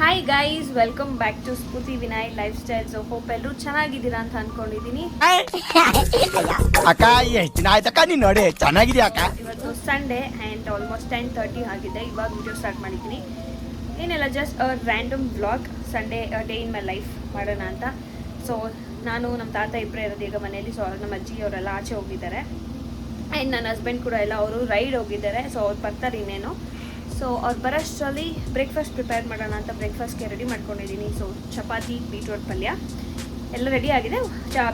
Hi guys, welcome back to Spoorthi Vinay lifestyle. So hope ಎಲ್ಲರೂ ಚೆನ್ನಾಗಿದ್ದೀರಾ ಅಂತ ಅನ್ಕೊಂಡಿದ್ದೀನಿ. ಅಕ್ಕ ಎಷ್ಟು ದಿನ ಆಯ್ತಕ್ಕ ನೀನು ನೋಡಿ ಚೆನ್ನಾಗಿದೆಯಾ ಅಕ್ಕ? ಇವತ್ತು ಸಂಡೇ ಆ್ಯಂಡ್ ಆಲ್ಮೋಸ್ಟ್ 10:30 ಆಗಿದೆ. ಇವಾಗ ವಿಡಿಯೋ ಸ್ಟಾರ್ಟ್ ಮಾಡಿದ್ದೀನಿ. ಏನೆಲ್ಲ just random vlog, Sunday day in my life ಮಾಡೋಣ ಅಂತ. ಸೊ ನಾನು ನಮ್ಮ ತಾತ ಇಬ್ಬರೇ ಇರೋದು ಈಗ ಮನೆಯಲ್ಲಿ. ಸೊ ನಮ್ಮ ಅಜ್ಜಿ ಅವರೆಲ್ಲ ಆಚೆ ಹೋಗಿದ್ದಾರೆ ಆ್ಯಂಡ್ ನನ್ನ ಹಸ್ಬೆಂಡ್ ಕೂಡ ಎಲ್ಲ ಅವರು ರೈಡ್ ಹೋಗಿದ್ದಾರೆ. ಸೊ ಅವ್ರು ಬರ್ತಾರೆ ಇನ್ನೇನು. ಸೊ ಅವ್ರು ಬರೋಷ್ಟರಲ್ಲಿ ಬ್ರೇಕ್ಫಾಸ್ಟ್ ಪ್ರಿಪೇರ್ ಮಾಡೋಣ ಅಂತ ಬ್ರೇಕ್ಫಾಸ್ಟ್ಗೆ ರೆಡಿ ಮಾಡ್ಕೊಂಡಿದ್ದೀನಿ. ಸೊ ಚಪಾತಿ, ಬೀಟ್ರೋಟ್ ಪಲ್ಯ ಎಲ್ಲ ರೆಡಿ ಆಗಿದೆ.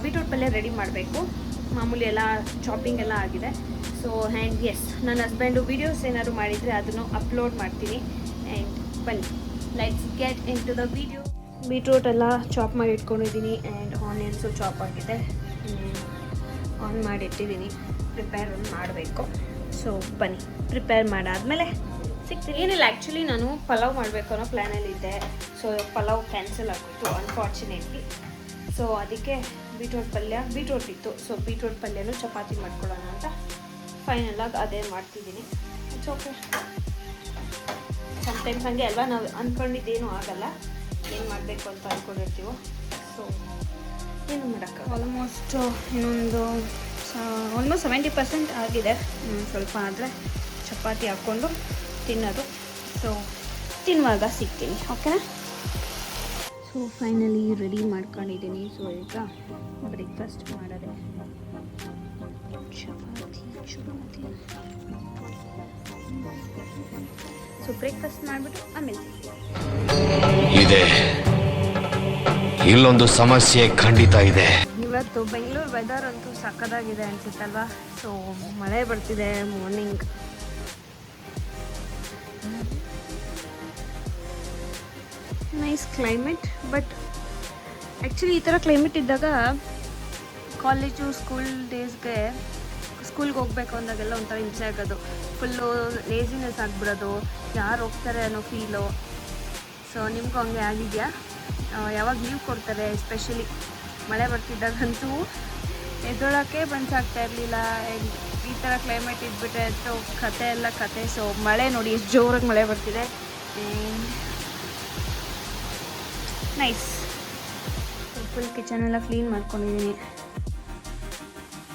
ಬೀಟ್ರೋಟ್ ಪಲ್ಯ ರೆಡಿ ಮಾಡಬೇಕು. ಮಾಮೂಲಿ ಎಲ್ಲ ಚಾಪಿಂಗ್ ಎಲ್ಲ ಆಗಿದೆ. ಸೊ ಆ್ಯಂಡ್ ಎಸ್, ನನ್ನ ಹಸ್ಬೆಂಡು ವೀಡಿಯೋಸ್ ಏನಾದ್ರು ಮಾಡಿದರೆ ಅದನ್ನು ಅಪ್ಲೋಡ್ ಮಾಡ್ತೀನಿ. ಆ್ಯಂಡ್ ಬನ್ನಿ, let's get into the video. Beetroot ಎಲ್ಲ ಚಾಪ್ ಮಾಡಿ ಇಟ್ಕೊಂಡಿದ್ದೀನಿ ಆ್ಯಂಡ್ ಆನಿಯನ್ಸು ಚಾಪ್ ಆಗಿದೆ. ಆನ್ ಮಾಡಿಟ್ಟಿದ್ದೀನಿ, ಪ್ರಿಪೇರ್ ಮಾಡಬೇಕು. ಸೊ ಬನ್ನಿ, ಪ್ರಿಪೇರ್ ಮಾಡಾದಮೇಲೆ ಸಿಗ್ತೀನಿ. ಏನಿಲ್ಲ, ಆ್ಯಕ್ಚುಲಿ ನಾನು ಪಲಾವ್ ಮಾಡಬೇಕು ಅನ್ನೋ ಪ್ಲ್ಯಾನಲ್ಲಿದ್ದೆ. ಸೊ ಪಲಾವ್ ಕ್ಯಾನ್ಸಲ್ ಆಗಿತ್ತು ಅನ್ಫಾರ್ಚುನೇಟ್ಲಿ. ಸೊ ಅದಕ್ಕೆ ಬೀಟ್ರೋಟ್ ಇತ್ತು. ಸೊ ಬೀಟ್ರೋಟ್ ಪಲ್ಯನೂ ಚಪಾತಿ ಮಾಡ್ಕೊಳ್ಳೋಣ ಅಂತ ಫೈನಲಾಗಿ ಅದೇ ಮಾಡ್ತಿದ್ದೀನಿ. It's okay. ಸಮ್ಟೈಮ್ಸ್ ಹಂಗೆ ಅಲ್ವಾ, ನಾವು ಅಂದ್ಕೊಂಡಿದ್ದೇನೂ ಆಗಲ್ಲ. ಏನು ಮಾಡಬೇಕು ಅಂತ ಅಂದ್ಕೊಂಡಿರ್ತೀವೋ. ಸೊ ಏನು ಮಾಡೋಕ್ಕೆ ಆಲ್ಮೋಸ್ಟ್ ಇನ್ನೊಂದು 70% ಆಗಿದೆ. ಸ್ವಲ್ಪ ಆದರೆ ಚಪಾತಿ ಹಾಕ್ಕೊಂಡು ತಿನ್ನೋದು. ಸೊ ತಿನ್ನುವಾಗ ಸಿಗ್ತೀನಿ, ಓಕೆನಾ? ಸೊ ಫೈನಲಿ ರೆಡಿ ಮಾಡ್ಕೊಂಡಿದ್ದೀನಿ. ಸೊ ಈಗ ಬ್ರೇಕ್ಫಾಸ್ಟ್ ಮಾಡೋದೆ ಚಪಾತಿ. ಸೊ ಬ್ರೇಕ್ಫಾಸ್ಟ್ ಮಾಡಿಬಿಟ್ಟು ಆಮೇಲೆ ಇದೆ. ಇಲ್ಲೊಂದು ಸಮಸ್ಯೆ ಖಂಡಿತ ಇದೆ. ಇವತ್ತು ಬೆಂಗಳೂರು ವೆದರ್ ಅಂತೂ ಸಕ್ಕದಾಗಿದೆ ಅನ್ಸುತ್ತಲ್ವಾ? ಸೊ ಮಳೆ ಬರ್ತಿದೆ morning. Nice climate. But actually ಈ ಥರ ಕ್ಲೈಮೇಟ್ ಇದ್ದಾಗ ಕಾಲೇಜು ಸ್ಕೂಲ್ಗೆ ಹೋಗ್ಬೇಕು ಅಂದಾಗೆಲ್ಲ ಒಂಥರ ಹಿಂಸೆ ಆಗೋದು. ಫುಲ್ಲು ಲೇಸಿನೆಸ್ ಆಗಿಬಿಡೋದು, ಯಾರು ಹೋಗ್ತಾರೆ ಅನ್ನೋ ಫೀಲು. ಸೊ ನಿಮಗೂ ಹಂಗೆ ಆಗಿದೆಯಾ? ಯಾವಾಗ ಲೀವ್ ಕೊಡ್ತಾರೆ, ಎಸ್ಪೆಷಲಿ ಮಳೆ ಬರ್ತಿದ್ದಾಗಂತೂ ಎದ್ದೊಳಕ್ಕೆ ಮನಸ್ಸಾಗ್ತಾ ಇರಲಿಲ್ಲ. ಈ ಥರ ಕ್ಲೈಮೇಟ್ ಇದ್ಬಿಟ್ರೆ ಕತೆ. ಸೊ ಮಳೆ ನೋಡಿ ಎಷ್ಟು ಜೋರಾಗಿ ಮಳೆ ಬರ್ತಿದೆ. ನೈಸ್. ಫುಲ್ ಕಿಚನ್ ಎಲ್ಲ ಕ್ಲೀನ್ ಮಾಡ್ಕೊಂಡಿದ್ದೀನಿ.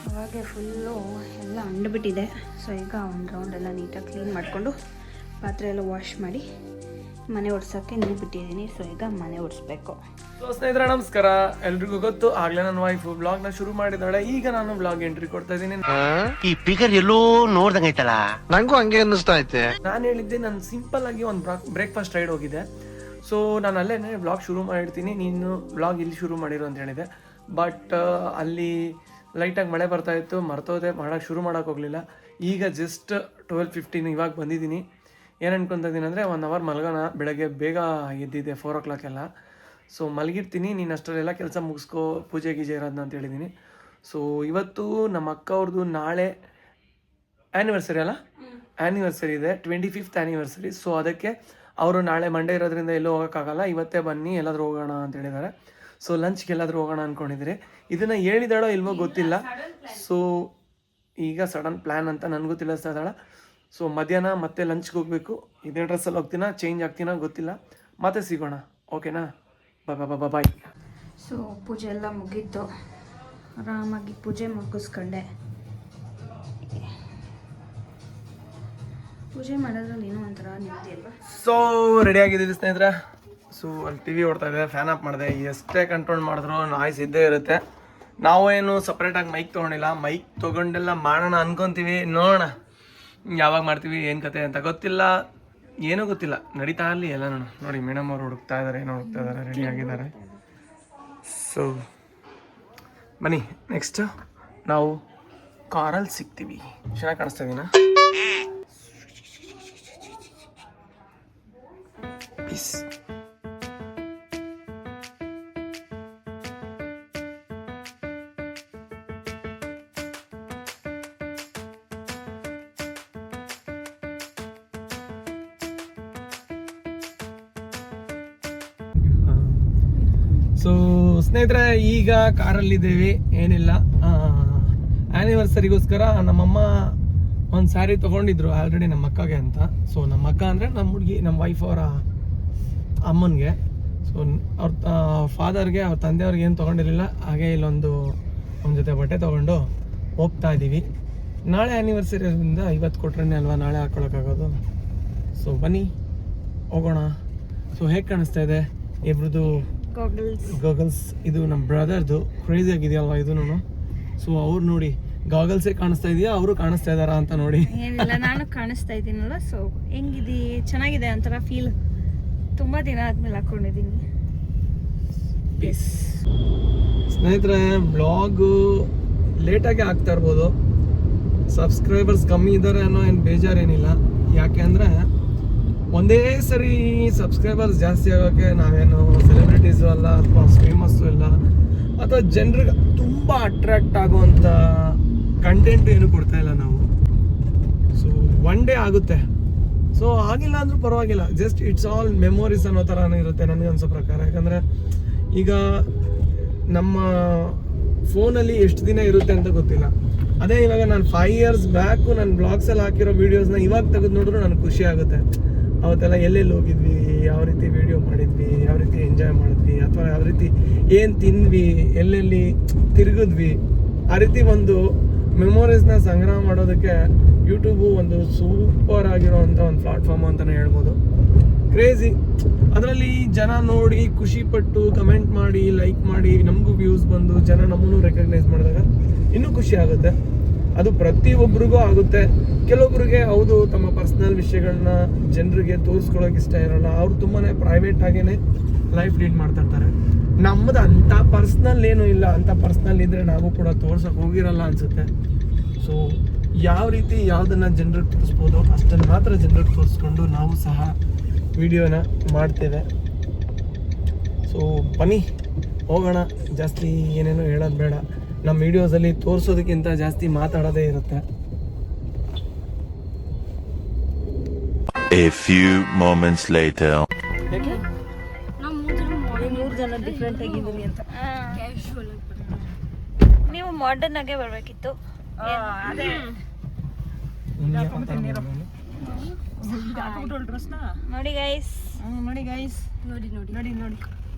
ಅವಾಗೆ ಫುಲ್ಲು ಎಲ್ಲ ಅಂಡ್ಬಿಟ್ಟಿದೆ. ಸೊ ಈಗ ಒಂದು ರೌಂಡ್ ಎಲ್ಲ ನೀಟಾಗಿ ಕ್ಲೀನ್ ಮಾಡಿಕೊಂಡು ಪಾತ್ರೆ ಎಲ್ಲ ವಾಶ್ ಮಾಡಿ ಮನೆ ಒಡ್ಸೋಕ್ಕೆ ನೀರು ಬಿಟ್ಟಿದ್ದೀನಿ. ಸೊ ಈಗ ಮನೆ ಒಡಿಸ್ಬೇಕು. ಸೊ ಸ್ನೇಹಿತರೆ ನಮಸ್ಕಾರ. ಎಲ್ರಿಗೂ ಗೊತ್ತು, ಆಗ್ಲೇ ನನ್ನ ವೈಫ್ ಬ್ಲಾಗ್ ನ ಶುರು ಮಾಡಿದಾಳೆ. ಈಗ ನಾನು ಬ್ಲಾಗ್ ಎಂಟ್ರಿ ಕೊಡ್ತಾ ಇದ್ದೀನಿ. ಈ ಫಿಗರ್ ಎಲ್ಲೋ ನೋಡ್ದಂಗೈತಲ್ಲ, ನಂಗೂ ಹಂಗೆ ಅನ್ನಿಸ್ತಾ ಐತೆ. ನಾನು ಹೇಳಿದ್ದೆ, ನಾನು ಸಿಂಪಲ್ ಆಗಿ ಒಂದು ಬ್ರೇಕ್ಫಾಸ್ಟ್ ರೈಡ್ ಹೋಗಿದ್ದೆ. ಸೊ ನಾನು ಅಲ್ಲೇ ಬ್ಲಾಗ್ ಶುರು ಮಾಡಿರ್ತೀನಿ, ನೀನು ಬ್ಲಾಗ್ ಇಲ್ಲಿ ಶುರು ಮಾಡಿರು ಅಂತ ಹೇಳಿದೆ. ಬಟ್ ಅಲ್ಲಿ ಲೈಟಾಗಿ ಮಳೆ ಬರ್ತಾ ಇತ್ತು, ಮರ್ತೋದೆ, ಶುರು ಮಾಡೋಕೆ ಹೋಗಲಿಲ್ಲ. ಈಗ ಜಸ್ಟ್ 12:15 ಇವಾಗ ಬಂದಿದ್ದೀನಿ. ಏನು ಅನ್ಕೊತಾ ಇದ್ದೀನಿ ಅಂದರೆ 1 hour ಮಲಗೋಣ, ಬೆಳಗ್ಗೆ ಬೇಗ ಎದ್ದಿದ್ದೆ 4 o'clock ಎಲ್ಲ. ಸೊ ಮಲಗಿರ್ತೀನಿ, ನೀನು ಅಷ್ಟರಲ್ಲೆಲ್ಲ ಕೆಲಸ ಮುಗಿಸ್ಕೋ, ಪೂಜೆ ಗೀಜೆ ಇರೋದನ್ನ ಅಂತ ಹೇಳಿದ್ದೀನಿ. ಸೊ ಇವತ್ತು ನಮ್ಮ ಅಕ್ಕ ಅವ್ರದ್ದು ನಾಳೆ ಆ್ಯನಿವರ್ಸರಿ ಇದೆ, 25th ಆ್ಯನಿವರ್ಸರಿ. ಸೊ ಅದಕ್ಕೆ ಅವರು ನಾಳೆ ಮಂಡೇ ಇರೋದ್ರಿಂದ ಎಲ್ಲೂ ಹೋಗೋಕ್ಕಾಗಲ್ಲ, ಇವತ್ತೇ ಬನ್ನಿ ಎಲ್ಲಾದರೂ ಹೋಗೋಣ ಅಂತ ಹೇಳಿದ್ದಾರೆ. ಸೊ ಲಂಚ್ಗೆ ಎಲ್ಲಾದರೂ ಹೋಗೋಣ ಅಂದ್ಕೊಂಡಿದ್ರೆ, ಇದನ್ನು ಹೇಳಿದಾಳೋ ಇಲ್ವೋ ಗೊತ್ತಿಲ್ಲ. ಸೊ ಈಗ ಸಡನ್ ಪ್ಲ್ಯಾನ್ ಅಂತ ನನಗೂ ತಿಳಿಸ್ತಾ ಇದ್ದಾಳೆ. ಸೊ ಮಧ್ಯಾಹ್ನ ಮತ್ತೆ ಲಂಚ್ಗೆ ಹೋಗಬೇಕು. ಇದೇ ಡ್ರೆಸ್ಸಲ್ಲಿ ಹೋಗ್ತೀನಾ, ಚೇಂಜ್ ಆಗ್ತೀನಾ ಗೊತ್ತಿಲ್ಲ. ಮತ್ತೆ ಸಿಗೋಣ, ಓಕೆನಾ? ಬಾಯ್. ಸೊ ಪೂಜೆ ಎಲ್ಲ ಮುಗೀತು, ಆರಾಮಾಗಿ ಪೂಜೆ ಮುಗಿಸ್ಕೊಂಡೆ. ಪೂಜೆ ಮಾಡೋದ್ರಲ್ಲಿ ಏನೋ ಒಂಥರ ನೆಮ್ಮದಿ ಅಲ್ವಾ? ಸೊ ರೆಡಿ ಆಗಿದ್ದೀವಿ ಸ್ನೇಹಿತರೆ. ಸೊ ಅಲ್ಲಿ ಟಿ ವಿ ಓಡ್ತಾ ಇದೆ, ಫ್ಯಾನ್ ಆಫ್ ಮಾಡಿದೆ. ಎಷ್ಟೇ ಕಂಟ್ರೋಲ್ ಮಾಡಿದ್ರು ನಾಯ್ಸ್ ಇದ್ದೇ ಇರುತ್ತೆ. ನಾವು ಏನು ಸಪ್ರೇಟಾಗಿ ಮೈಕ್ ತೊಗೊಂಡಿಲ್ಲ, ಮೈಕ್ ತೊಗೊಂಡೆಲ್ಲ ಮಾಡೋಣ ಅನ್ಕೊತೀವಿ. ನೋಡೋಣ ಯಾವಾಗ ಮಾಡ್ತೀವಿ, ಏನು ಕತೆ ಅಂತ ಗೊತ್ತಿಲ್ಲ, ಏನೂ ಗೊತ್ತಿಲ್ಲ. ನಡೀತಾ ಇರಲಿ ಎಲ್ಲ. ನೋಡಿ ಮೇಡಮ್ ಅವ್ರು ಹುಡುಕ್ತಾ ಇದ್ದಾರೆ, ರೆಡಿ ಆಗಿದ್ದಾರೆ. ಸೊ ಬನ್ನಿ, ನೆಕ್ಸ್ಟ್ ನಾವು ಕಾರಲ್ಲಿ ಸಿಗ್ತೀವಿ. ಚೆನ್ನಾಗಿ ಕಾಣಿಸ್ತಾ ಇದೀನಾ? ಪೀಸ್. ಸೊ ಸ್ನೇಹಿತರೆ, ಈಗ ಕಾರಲ್ಲಿದ್ದೀವಿ. ಏನಿಲ್ಲ, ಆ್ಯನಿವರ್ಸರಿಗೋಸ್ಕರ ನಮ್ಮಮ್ಮ ಒಂದು ಸ್ಯಾರಿ ತೊಗೊಂಡಿದ್ರು ಆಲ್ರೆಡಿ ನಮ್ಮ ಅಕ್ಕಗೆ ಅಂತ. ಸೊ ನಮ್ಮ ಅಕ್ಕ ಅಂದರೆ ನಮ್ಮ ಹುಡುಗಿ, ನಮ್ಮ ವೈಫ್ ಅವರ ಅಮ್ಮನಿಗೆ. ಸೊ ಅವ್ರ ಫಾದರ್ಗೆ, ಅವ್ರ ತಂದೆಯವ್ರಿಗೆ ಏನು ತೊಗೊಂಡಿರಲಿಲ್ಲ. ಹಾಗೆ ಇಲ್ಲೊಂದು ನಮ್ಮ ಜೊತೆ ಬಟ್ಟೆ ತೊಗೊಂಡು ಹೋಗ್ತಾ ಇದ್ದೀವಿ. ನಾಳೆ ಆ್ಯನಿವರ್ಸರಿಯಿಂದ ಇವತ್ತು ಕೊಟ್ರೆ ಅಲ್ವಾ ನಾಳೆ ಹಾಕ್ಕೊಳಕ್ಕಾಗೋದು. ಸೊ ಬನ್ನಿ ಹೋಗೋಣ. ಸೊ ಹೇಗೆ ಕಾಣಿಸ್ತಾ ಇದೆ ಇಬ್ರದ್ದು ಗಾಗಲ್ಸ್? ಇದು ನಮ್ಮ ಬ್ರದರ್ದು. ಕ್ರೇಜಿ ಆಗಿದೆಯಲ್ವಾ ಇದೂ. ಸೊ ಅವ್ರು ನೋಡಿ ಗಾಗಲ್ಸೇ ಕಾಣಿಸ್ತಾ ಇದೆಯಾ, ಅವರು ಕಾಣಿಸ್ತಾ ಇದ್ದಾರಾ ಅಂತ ನೋಡಿ. ಏನಿಲ್ಲ, ನಾನು ಕಾಣಿಸ್ತಾ ಇದ್ದೀನಲ್ಲ. ಸೊ ಹೆಂಗಿದೆ? ಚೆನ್ನಾಗಿದೆ ಒಂಥರ ಫೀಲ್. ತುಂಬ ದಿನ ಆದ್ಮೇಲೆ ಹಾಕೊಂಡಿದ್ದೀನಿ. ಪೀಸ್. ಸ್ನೇಹಿತರೆ, ಬ್ಲಾಗು ಲೇಟಾಗಿ ಆಗ್ತಾ ಇರ್ಬೋದು. ಸಬ್ಸ್ಕ್ರೈಬರ್ಸ್ ಕಮ್ಮಿ ಇದ್ದಾರೆ ಅನ್ನೋ ಏನು ಬೇಜಾರೇನಿಲ್ಲ. ಯಾಕೆ ಅಂದರೆ ಒಂದೇ ಸರಿ ಸಬ್ಸ್ಕ್ರೈಬರ್ಸ್ ಜಾಸ್ತಿ ಆಗೋಕ್ಕೆ ನಾವೇನು ಸೆಲೆಬ್ರಿಟೀಸು ಅಲ್ಲ, ಅಥವಾ ಫೇಮಸ್ಸು ಇಲ್ಲ, ಅಥವಾ ಜನರಿಗೆ ತುಂಬ ಅಟ್ರಾಕ್ಟ್ ಆಗುವಂಥ ಕಂಟೆಂಟ್ ಏನು ಕೊಡ್ತಾ ಇಲ್ಲ ನಾವು. ಸೊ ಒನ್ ಡೇ ಆಗುತ್ತೆ. ಸೊ ಆಗಿಲ್ಲ ಅಂದ್ರೂ ಪರವಾಗಿಲ್ಲ, ಜಸ್ಟ್ ಇಟ್ಸ್ ಆಲ್ ಮೆಮೊರೀಸ್ ಅನ್ನೋ ಥರನೇ ಇರುತ್ತೆ ನನಗೆ ಅನ್ಸೋ ಪ್ರಕಾರ. ಯಾಕಂದರೆ ಈಗ ನಮ್ಮ ಫೋನಲ್ಲಿ ಎಷ್ಟು ದಿನ ಇರುತ್ತೆ ಅಂತ ಗೊತ್ತಿಲ್ಲ. ಅದೇ ಇವಾಗ ನಾನು 5 years ಬ್ಯಾಕು ನನ್ನ ಬ್ಲಾಗ್ಸಲ್ಲಿ ಹಾಕಿರೋ ವೀಡಿಯೋಸ್ನ ಇವಾಗ ತೆಗೆದು ನೋಡಿದ್ರು ನನಗೆ ಖುಷಿ ಆಗುತ್ತೆ. ಅವತ್ತೆಲ್ಲ ಎಲ್ಲೆಲ್ಲಿ ಹೋಗಿದ್ವಿ, ಯಾವ ರೀತಿ ವೀಡಿಯೋ ಮಾಡಿದ್ವಿ, ಯಾವ ರೀತಿ ಎಂಜಾಯ್ ಮಾಡಿದ್ವಿ, ಅಥವಾ ಯಾವ ರೀತಿ ಏನು ತಿಂದ್ವಿ, ಎಲ್ಲೆಲ್ಲಿ ತಿರುಗಿದ್ವಿ, ಆ ರೀತಿ ಒಂದು ಮೆಮೊರೀಸ್ನ ಸಂಗ್ರಹ ಮಾಡೋದಕ್ಕೆ ಯೂಟ್ಯೂಬು ಒಂದು ಸೂಪರ್ ಆಗಿರೋವಂಥ ಒಂದು ಪ್ಲಾಟ್ಫಾರ್ಮ್ ಅಂತಲೇ ಹೇಳ್ಬೋದು. ಕ್ರೇಜಿ. ಅದರಲ್ಲಿ ಜನ ನೋಡಿ ಖುಷಿಪಟ್ಟು ಕಮೆಂಟ್ ಮಾಡಿ, ಲೈಕ್ ಮಾಡಿ, ನಮಗೂ ವ್ಯೂಸ್ ಬಂದು ಜನ ನಮ್ಮನ್ನು ರೆಕಗ್ನೈಸ್ ಮಾಡಿದಾಗ ಇನ್ನೂ ಖುಷಿ ಆಗುತ್ತೆ. ಅದು ಪ್ರತಿಯೊಬ್ಬರಿಗೂ ಆಗುತ್ತೆ. ಕೆಲವೊಬ್ಬರಿಗೆ ಹೌದು ತಮ್ಮ ಪರ್ಸ್ನಲ್ ವಿಷಯಗಳನ್ನ ಜನರಿಗೆ ತೋರಿಸ್ಕೊಳ್ಳೋಕೆ ಇಷ್ಟ ಇರೋಲ್ಲ. ಅವ್ರು ತುಂಬಾ ಪ್ರೈವೇಟ್ ಆಗೇನೆ ಲೈಫ್ ಲೀಡ್ ಮಾಡ್ತಾ ಇರ್ತಾರೆ. ನಮ್ಮದು ಅಂಥ ಪರ್ಸ್ನಲ್ ಏನೂ ಇಲ್ಲ. ಅಂಥ ಪರ್ಸ್ನಲ್ ಇದ್ದರೆ ನಾವು ಕೂಡ ತೋರ್ಸೋಕೆ ಹೋಗಿರಲ್ಲ ಅನಿಸುತ್ತೆ. ಸೊ ಯಾವ ರೀತಿ ಯಾವುದನ್ನು ಜನರಿಗೆ ತೋರಿಸ್ಬೋದು ಅಷ್ಟನ್ನು ಮಾತ್ರ ಜನರಿಗೆ ತೋರಿಸ್ಕೊಂಡು ನಾವು ಸಹ ವಿಡಿಯೋನ ಮಾಡ್ತೇವೆ. ಸೊ ಬನ್ನಿ ಹೋಗೋಣ. ಜಾಸ್ತಿ ಏನೇನೋ ಹೇಳೋದು ಬೇಡ. ನಮ್ಮ ವಿಡಿಯೋಸಲ್ಲಿ ತೋರಿಸೋದಕ್ಕಿಂತ ಜಾಸ್ತಿ ಮಾತಾಡೋದೇ ಇರುತ್ತೆ. A few moments later. ನೀವು ಮಾಡರ್ನ್ ಆಗೇ ಬರ್ಬೇಕಿತ್ತು. ನೋಡಿ ಗೈಸ್, ನೋಡಿ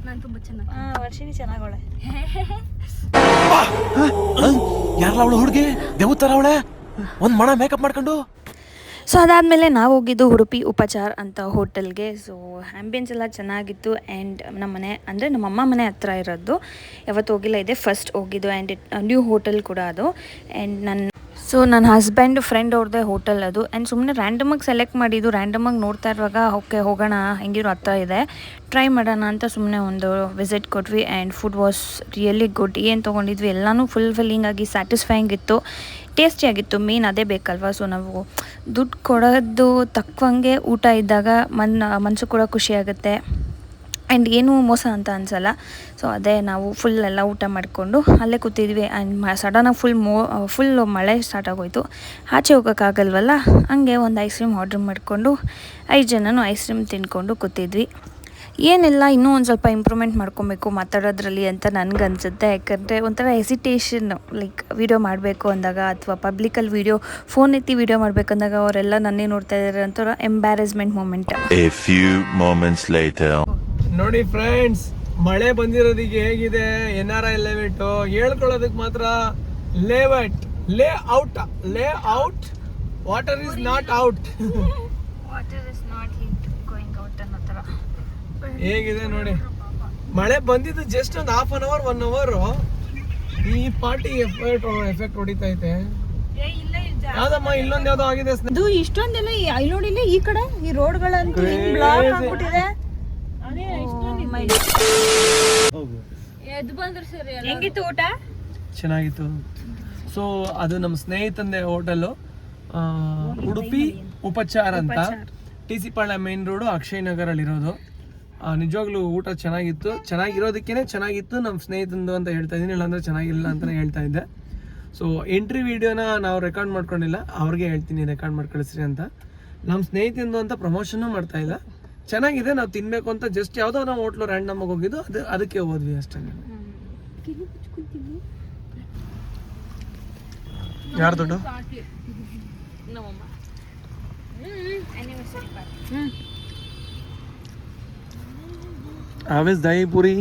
ನಾನು ತುಂಬಾ ಚೆನ್ನಾಗಿ. ವರ್ಷಿನಿ ಚೆನ್ನಾಗವಳೆ. ಯಾರಲ್ಲ ಅವಳು ಹುಡುಗಿ ದೇವತರ ಅವಳೆ, ಒಂದು ಮಣ ಮೇಕಪ್ ಮಾಡ್ಕೊಂಡು. ಸೊ ಅದಾದಮೇಲೆ ನಾವು ಹೋಗಿದ್ದು ಉಡುಪಿ ಉಪಚಾರ್ ಅಂತ ಹೋಟೆಲ್ಗೆ. ಸೊ ಆ್ಯಂಬಿಯನ್ಸ್ ಎಲ್ಲ ಚೆನ್ನಾಗಿತ್ತು. ಆ್ಯಂಡ್ ನಮ್ಮ ಮನೆ ಅಂದರೆ ನಮ್ಮ ಅಮ್ಮ ಮನೆ ಹತ್ರ ಇರೋದು. ಯಾವತ್ತು ಹೋಗಿಲ್ಲ, ಇದೆ ಫಸ್ಟ್ ಹೋಗಿದ್ದು. ಆ್ಯಂಡ್ ನ್ಯೂ ಹೋಟೆಲ್ ಕೂಡ ಅದು. ಆ್ಯಂಡ್ ನನ್ನ ಹಸ್ಬೆಂಡ್ ಫ್ರೆಂಡ್ ಅವ್ರದ್ದೇ ಹೋಟೆಲ್ ಅದು. ಆ್ಯಂಡ್ ಸುಮ್ಮನೆ ರ್ಯಾಂಡಮಾಗಿ ಸೆಲೆಕ್ಟ್ ಮಾಡಿದ್ದು. ರ್ಯಾಂಡಮಾಗಿ ನೋಡ್ತಾ ಇರುವಾಗ ಓಕೆ ಹೋಗೋಣ, ಹೆಂಗಿರೋ ಹತ್ರ ಇದೆ, ಟ್ರೈ ಮಾಡೋಣ ಅಂತ ಸುಮ್ಮನೆ ಒಂದು ವಿಸಿಟ್ ಕೊಟ್ವಿ. And food was really good. ಏನು ತೊಗೊಂಡಿದ್ವಿ ಎಲ್ಲನೂ ಫುಲ್ಫಿಲ್ಲಿಂಗ್ ಆಗಿ ಸ್ಯಾಟಿಸ್ಫೈಯಿಂಗ್ ಇತ್ತು, ಟೇಸ್ಟಿಯಾಗಿತ್ತು. ಮೇನ್ ಅದೇ ಬೇಕಲ್ವ. ಸೊ ನಾವು ದುಡ್ಡು ಕೊಡೋದು ತಕ್ಕಂಗೆ ಊಟ ಇದ್ದಾಗ ಮನಸ್ಸು ಕೂಡ ಖುಷಿಯಾಗುತ್ತೆ. ಆ್ಯಂಡ್ ಏನೂ ಮೋಸ ಅಂತ ಅನಿಸಲ್ಲ. ಸೊ ಅದೇ ನಾವು ಫುಲ್ ಎಲ್ಲ ಊಟ ಮಾಡಿಕೊಂಡು ಅಲ್ಲೇ ಕೂತಿದ್ವಿ. ಆ್ಯಂಡ್ ಸಡನ್ನಾಗಿ ಫುಲ್ ಮಳೆ ಸ್ಟಾರ್ಟ್ ಆಗೋಯ್ತು. ಆಚೆ ಹೋಗೋಕ್ಕಾಗಲ್ವಲ್ಲ, ಹಂಗೆ ಒಂದು ಐಸ್ ಕ್ರೀಮ್ ಆರ್ಡ್ರ್ ಮಾಡಿಕೊಂಡು 5 ಜನನೂ ಐಸ್ ಕ್ರೀಮ್ ತಿಂದ್ಕೊಂಡು ಕೂತಿದ್ವಿ. ಏನಿಲ್ಲ, ಇನ್ನೂ ಒಂದು ಸ್ವಲ್ಪ ಇಂಪ್ರೂವ್ಮೆಂಟ್ ಮಾಡ್ಕೊಬೇಕು ಮಾತಾಡೋದ್ರಲ್ಲಿ ಅಂತ ನನಗನ್ಸುತ್ತೆ. ಯಾಕಂದರೆ ಒಂಥರ ಹೆಸಿಟೇಷನ್, ಲೈಕ್ ವೀಡಿಯೋ ಮಾಡಬೇಕು ಅಂದಾಗ ಅಥವಾ ಪಬ್ಲಿಕಲ್ಲಿ ಫೋನ್ ಎತ್ತಿ ವೀಡಿಯೋ ಮಾಡಬೇಕಂದಾಗ ಅವರೆಲ್ಲ ನನ್ನೇ ನೋಡ್ತಾ ಇದ್ದಾರೆ ಅಂತ embarrassment moment. A few moments later. ನೋಡಿ ಫ್ರೆಂಡ್ಸ್, ಮಳೆ ಬಂದಿರೋದಿಗೆ ಹೇಗಿದೆ NRI ಲೆವೆಟ್ ಹೇಳ್ಕೊಳ್ಳೋದಕ್ಕೆ ಮಾತ್ರ layout water is not out. ಹೇಗಿದೆ ನೋಡಿ. ಮಳೆ ಬಂದಿದ್ದು ಜಸ್ಟ್ ಒಂದು 1/2 hour 1 hour. ಈ ಪಾರ್ಟಿ ಎಫೆಕ್ಟ್ ಹೊಡಿತೈತೆ. ಯಾವ್ದಮ್ಮ ಇಲ್ಲೊಂದು ಯಾವ್ದೋ ಆಗಿದೆ. ಇದು ಇಷ್ಟೊಂದೆಲ್ಲ ಇಲ್ಲಿ ನೋಡಿಲ್ಲ, ಈ ಕಡೆ ಈ ರೋಡ್ಗಳಂತೂ ಬ್ಲಾಕ್ ಆಗ್ಬಿಟ್ಟಿದೆ. ಹೆಂಗಿತ್ತು ಊಟ? ಚೆನ್ನಾಗಿತ್ತು. ಸೊ ಅದು ನಮ್ಮ ಸ್ನೇಹಿತಂದೆ ಹೋಟೆಲ್, ಉಡುಪಿ ಉಪಚಾರ್ ಅಂತ, TC ಪಾಳ್ಯ ಮೇನ್ ರೋಡು, ಅಕ್ಷಯ್ ನಗರಲ್ಲಿರೋದು. ನಿಜವಾಗ್ಲೂ ಊಟ ಚೆನ್ನಾಗಿತ್ತು. ಚೆನ್ನಾಗಿರೋದಕ್ಕೇನೆ ಚೆನ್ನಾಗಿತ್ತು. ನಮ್ಮ ಸ್ನೇಹಿತಂದು ಅಂತ ಹೇಳ್ತಾ ಇದ್ದೀನಿ, ಇಲ್ಲಾಂದ್ರೆ ಚೆನ್ನಾಗಿಲ್ಲ ಅಂತಲೇ ಹೇಳ್ತಾ ಇದ್ದೆ. ಸೊ ಎಂಟ್ರಿ ವಿಡಿಯೋನ ನಾವು ರೆಕಾರ್ಡ್ ಮಾಡ್ಕೊಂಡಿಲ್ಲ, ಅವ್ರಿಗೆ ಹೇಳ್ತೀನಿ ರೆಕಾರ್ಡ್ ಮಾಡಿ ಕಳಿಸ್ರಿ ಅಂತ. ನಮ್ಮ ಸ್ನೇಹಿತಂದು ಅಂತ ಪ್ರಮೋಷನ್ನು ಮಾಡ್ತಾ ಇಲ್ಲ. ಚೆನ್ನಾಗಿದೆ, ನಾವು ತಿನ್ಬೇಕು ಅಂತ ಜಸ್ಟ್ ಯಾವುದೋ ನಾವು ಹೋಟ್ಲು ರ್ಯಾಂಡಮ್ ಆಗಿ ಹೋಗಿದ್ದು, ಅದಕ್ಕೆ ಹೋದ್ವಿ ಅಷ್ಟೇ. ಯಾರು ದುಡ್ಡು? ಹಾವೇಸ್ dahi puri.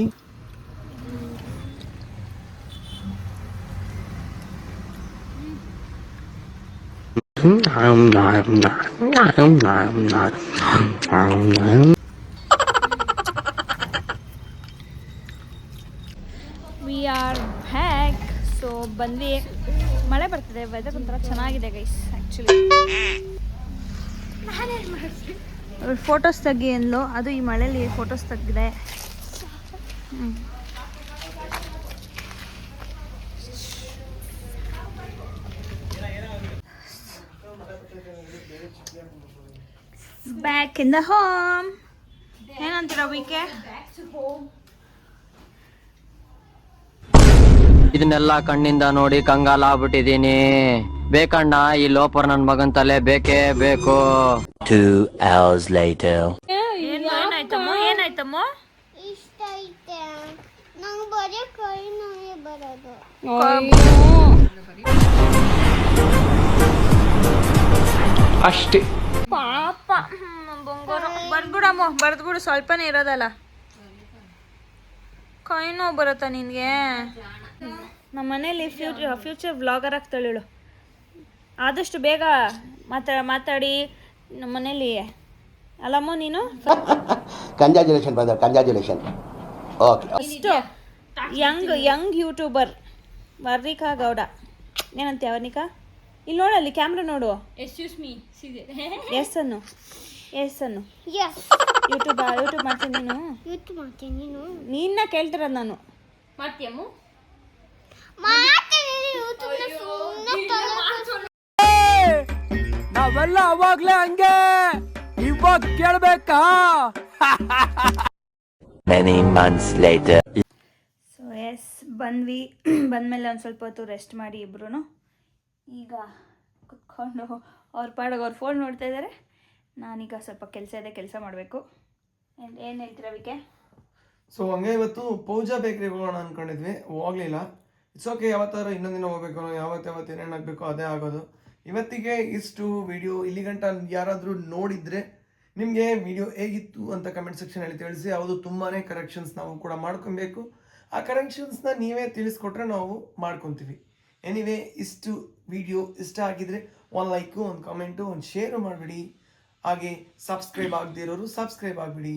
We are back. So ಬಂದ್ವಿ, ಮಳೆ ಬರ್ತಿದೆ, ವೆದರ್ ಒಂಥರ ಚೆನ್ನಾಗಿದೆ ಗೈಸ್ ಆ್ಯಕ್ಚುಲಿ. ಫೋಟೋಸ್ ತೆಗಿ ಅಂದ್ಲು, ಅದು ಈ ಮಳೇಲಿ ಫೋಟೋಸ್ ತೆಗ್ದಿದೆ. Back in the home. ಏನಂತೀರ ವಿಕೆ? ಇದನ್ನೆಲ್ಲ ಕಣ್ಣಿಂದ ನೋಡಿ ಕಂಗಾಲಾಗ್ಬಿಟ್ಟಿದೀನಿ. ಬೇಕಣ್ಣ, ಈ ಲೋಪರ್ ನನ್ ಮಗನ್ ತಲೆ ಬೇಕೇ ಬೇಕು. 2 hours later. ಏನಾಯ್ತಮ್ಮ? ಇಷ್ಟ ಐತೆ ನಂಗೆ ಬರೀ ಕೈ ನೋವೇ ಬರೋದು. ಅಷ್ಟೇ. ಪಾಪ ಬರ್ದ್ಬಿಡು, ಸ್ವಲ್ಪನೇ ಇರೋದಲ್ಲ. ಕೈ ನೋವು ಬರುತ್ತಾ ನಿನಗೆ? ನಮ್ಮ ಮನೇಲಿ ಫ್ಯೂಚರ್ ವ್ಲಾಗರ್ ಆಗ್ತಾಳು. ಆದಷ್ಟು ಬೇಗ ಮಾತಾಡಿ ನಮ್ಮ ಮನೇಲಿ. ಅಲ್ಲಮ್ಮ ನೀನು ಕಂಗ್ರಾಚುಲೇಷನ್ ಬ್ರದರ್, ಕಂಗ್ರಾಚುಲೇಷನ್. ಓಕೆ. ಅಷ್ಟು ಯಂಗ್ ಯೂಟ್ಯೂಬರ್ ವರ್ಣಿಕಾ ಗೌಡ. ಏನಂತೀಯ ವರ್ಣಿಕಾ? ಇಲ್ಲಿ ನೋಡಲ್ಲಿ ಕ್ಯಾಮ್ರಾ ನೋಡು. ಎಸ್ ಅನ್ನು ಯಸ್ ಯೂಟ್ಯೂಬ್ ಮಾಡ್ತೀನಿ ನೀನು. ಯೂಟ್ಯೂಬ್ ಮಾಡ್ತೀನಿ ನೀನು. ನಿನ್ನ ಕೇಳ್ತಿರೋದು ನಾನು. ಮಾಡ್ತೀನಿ ಯೂಟ್ಯೂಬ್ನ ಸುಮ್ಮನೆ ನಾವೆಲ್ಲ ಅವಾಗ್ಲೇ ಹಂಗೆ, ಇವಾಗ ಕೇಳ್ಬೇಕಾ? Many months later. So yes ಬಂದ್ವಿ. ಬಂದಮೇಲೆ ಒಂದು ಸ್ವಲ್ಪ ಹೊತ್ತು ರೆಸ್ಟ್ ಮಾಡಿ ಇಬ್ರು ಈಗ ಕುತ್ಕೊಂಡು ಅವ್ರ ಪಾಡೋಗಿ ಅವ್ರ ಫೋನ್ ನೋಡ್ತಾ ಇದ್ದಾರೆ. ನಾನೀಗ ಸ್ವಲ್ಪ ಕೆಲಸ ಮಾಡಬೇಕು. ಏನು ಹೇಳ್ತೀರಾ ವಿಕೆ? ಸೊ ಹಂಗೆ ಇವತ್ತು ಪೂಜಾ ಬೇಕ್ರಿಗೆ ಹೋಗೋಣ ಅನ್ಕೊಂಡಿದ್ವಿ, ಹೋಗ್ಲಿಲ್ಲ. ಇಟ್ಸ್ ಓಕೆ, ಯಾವತ್ತಾರು ಇನ್ನೊಂದಿನ ಹೋಗ್ಬೇಕು, ಯಾವತ್ತು ಏನೇನು ಆಗಬೇಕು ಅದೇ ಆಗೋದು. ಇವತ್ತಿಗೆ ಇಷ್ಟು ವಿಡಿಯೋ. ಇಲ್ಲಿ ಗಂಟ ಯಾರಾದರೂ ನೋಡಿದರೆ ನಿಮಗೆ ವಿಡಿಯೋ ಹೇಗಿತ್ತು ಅಂತ ಕಮೆಂಟ್ ಸೆಕ್ಷನಲ್ಲಿ ತಿಳಿಸಿ. ಯಾವುದು ತುಂಬಾ ಕರೆಕ್ಷನ್ಸ್ ನಾವು ಕೂಡ ಮಾಡ್ಕೊಬೇಕು. ಆ ಕರೆಕ್ಷನ್ಸ್ನ ನೀವೇ ತಿಳಿಸ್ಕೊಟ್ರೆ ನಾವು ಮಾಡ್ಕೊತೀವಿ. ಎನಿವೇ, ಇಷ್ಟು ವಿಡಿಯೋ ಇಷ್ಟ ಆಗಿದ್ರೆ ಒಂದು ಲೈಕು, ಒಂದು ಕಮೆಂಟು, ಒಂದು ಶೇರು ಮಾಡಿಬಿಡಿ. ಹಾಗೆ ಸಬ್ಸ್ಕ್ರೈಬ್ ಆಗದೇ ಇರೋರು ಸಬ್ಸ್ಕ್ರೈಬ್ ಆಗಿಬಿಡಿ.